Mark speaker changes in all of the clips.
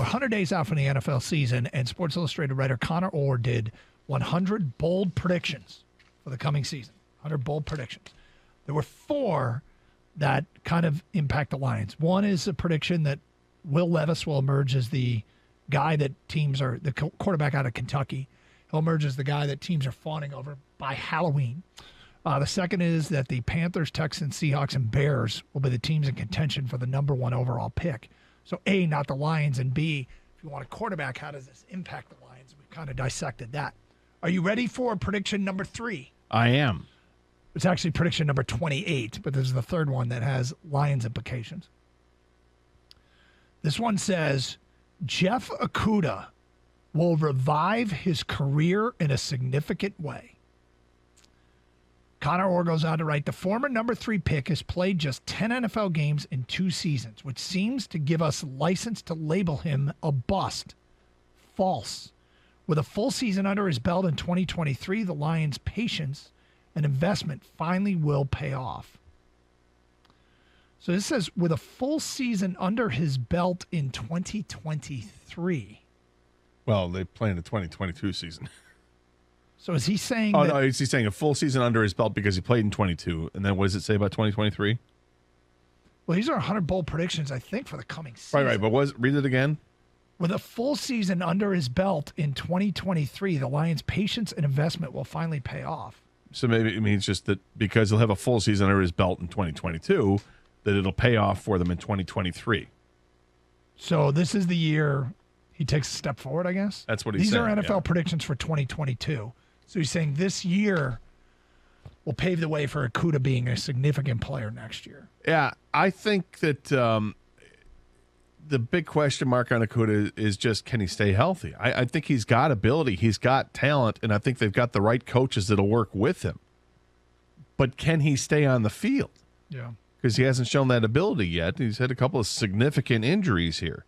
Speaker 1: 100 days out from the NFL season, and Sports Illustrated writer Connor Orr did 100 bold predictions for the coming season. 100 bold predictions. There were 4 that kind of impact the Lions. One is a prediction that Will Levis will emerge as the guy that teams are, the quarterback out of Kentucky. He'll emerge as the guy that teams are fawning over by Halloween. The second is that the Panthers, Texans, Seahawks, and Bears will be the teams in contention for the number 1 overall pick. So A, not the Lions, and B, if you want a quarterback, how does this impact the Lions? We've kind of dissected that. Are you ready for prediction number 3?
Speaker 2: I am.
Speaker 1: It's actually prediction number 28, but this is the third one that has Lions implications. This one says, Jeff Okudah will revive his career in a significant way. Connor Orr goes on to write, the former number 3 pick has played just 10 NFL games in 2 seasons, which seems to give us license to label him a bust. False. With a full season under his belt in 2023, the Lions' patience and investment finally will pay off. So this says, with a full season under his belt in 2023.
Speaker 2: Well, they play in the 2022 season.
Speaker 1: So is he saying
Speaker 2: no, he's saying a full season under his belt because he played in 22. And then what does it say about 2023?
Speaker 1: Well, these are 100 bold predictions, I think, for the coming season.
Speaker 2: Right. But read it again.
Speaker 1: With a full season under his belt in 2023, the Lions' patience and investment will finally pay off.
Speaker 2: So maybe it means just that because he'll have a full season under his belt in 2022, that it'll pay off for them in 2023.
Speaker 1: So this is the year he takes a step forward, I guess?
Speaker 2: That's what he's
Speaker 1: saying.
Speaker 2: saying.
Speaker 1: These are NFL predictions for 2022. So he's saying this year will pave the way for Okudah being a significant player next year.
Speaker 2: Yeah, I think that the big question mark on Okudah is just, can he stay healthy? I think he's got ability, he's got talent, and I think they've got the right coaches that'll work with him. But can he stay on the field?
Speaker 1: Yeah.
Speaker 2: Because he hasn't shown that ability yet. He's had a couple of significant injuries here.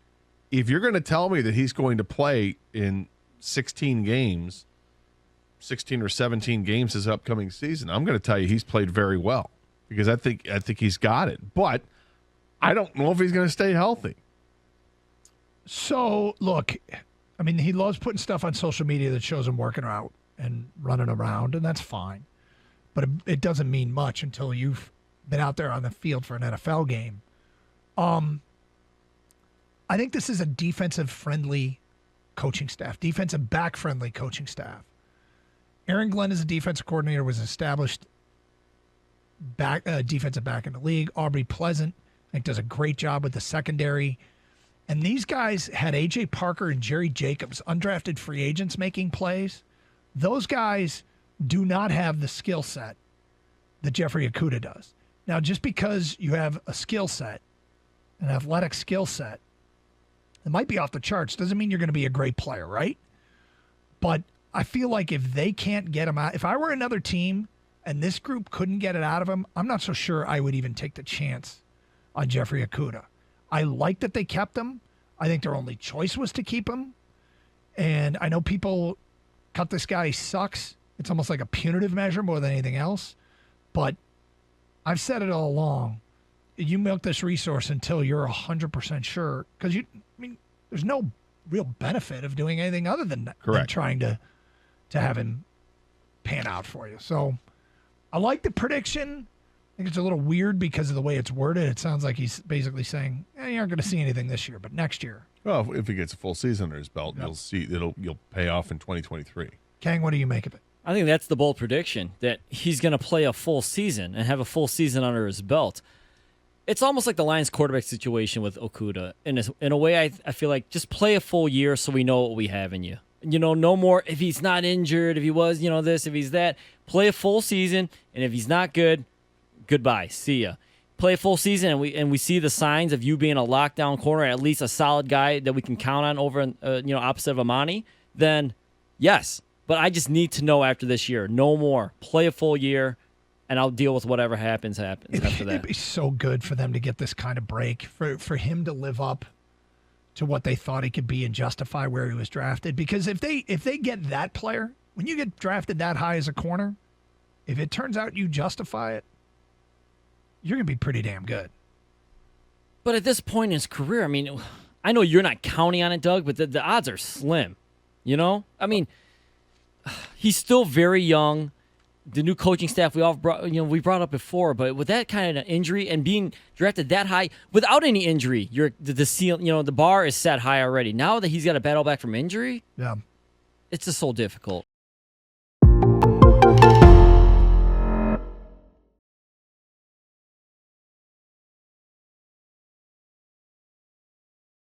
Speaker 2: If you're going to tell me that he's going to play in 16 games, 16 or 17 games this upcoming season, I'm going to tell you he's played very well because I think he's got it. But I don't know if he's going to stay healthy.
Speaker 1: So, look, I mean, he loves putting stuff on social media that shows him working out and running around, and that's fine. But it doesn't mean much until you've been out there on the field for an NFL game. I think this is a defensive-friendly coaching staff, defensive back-friendly coaching staff. Aaron Glenn as a defensive coordinator was established defensive back in the league. Aubrey Pleasant, I think, does a great job with the secondary. And these guys had A.J. Parker and Jerry Jacobs, undrafted free agents, making plays. Those guys do not have the skill set that Jeffrey Okudah does. Now, just because you have a skill set, an athletic skill set, it might be off the charts, doesn't mean you're going to be a great player, right? But I feel like if they can't get him out, if I were another team and this group couldn't get it out of him, I'm not so sure I would even take the chance on Jeffrey Okudah. I like that they kept him. I think their only choice was to keep him. And I know people cut this guy, he sucks. It's almost like a punitive measure more than anything else. But I've said it all along. You milk this resource until you're 100% sure. Because, there's no real benefit of doing anything other than trying to have him pan out for you. So I like the prediction. I think it's a little weird because of the way it's worded. It sounds like he's basically saying, you aren't going to see anything this year, but next year.
Speaker 2: Well, if he gets a full season under his belt, you'll see you'll pay off in 2023.
Speaker 1: Kang, what do you make of it?
Speaker 3: I think that's the bold prediction, that he's going to play a full season and have a full season under his belt. It's almost like the Lions quarterback situation with Okudah. In a way, I feel like just play a full year so we know what we have in you. No more if he's not injured, if he was, this, if he's that. Play a full season, and if he's not good, goodbye. See ya. Play a full season, and we see the signs of you being a lockdown corner, at least a solid guy that we can count on over, opposite of Amani. Then, yes. But I just need to know after this year, no more. Play a full year, and I'll deal with whatever happens after that.
Speaker 1: It'd be so good for them to get this kind of break, for him to live up to what they thought he could be and justify where he was drafted. Because if they get that player, when you get drafted that high as a corner, if it turns out you justify it, you're going to be pretty damn good.
Speaker 3: But at this point in his career, I know you're not counting on it, Doug, but the odds are slim. You know? I mean, he's still very young. The new coaching staff we brought up before, but with that kind of injury and being drafted that high without any injury, the bar is set high already. Now that he's got to battle back from injury,
Speaker 1: Yeah.
Speaker 3: it's just so difficult.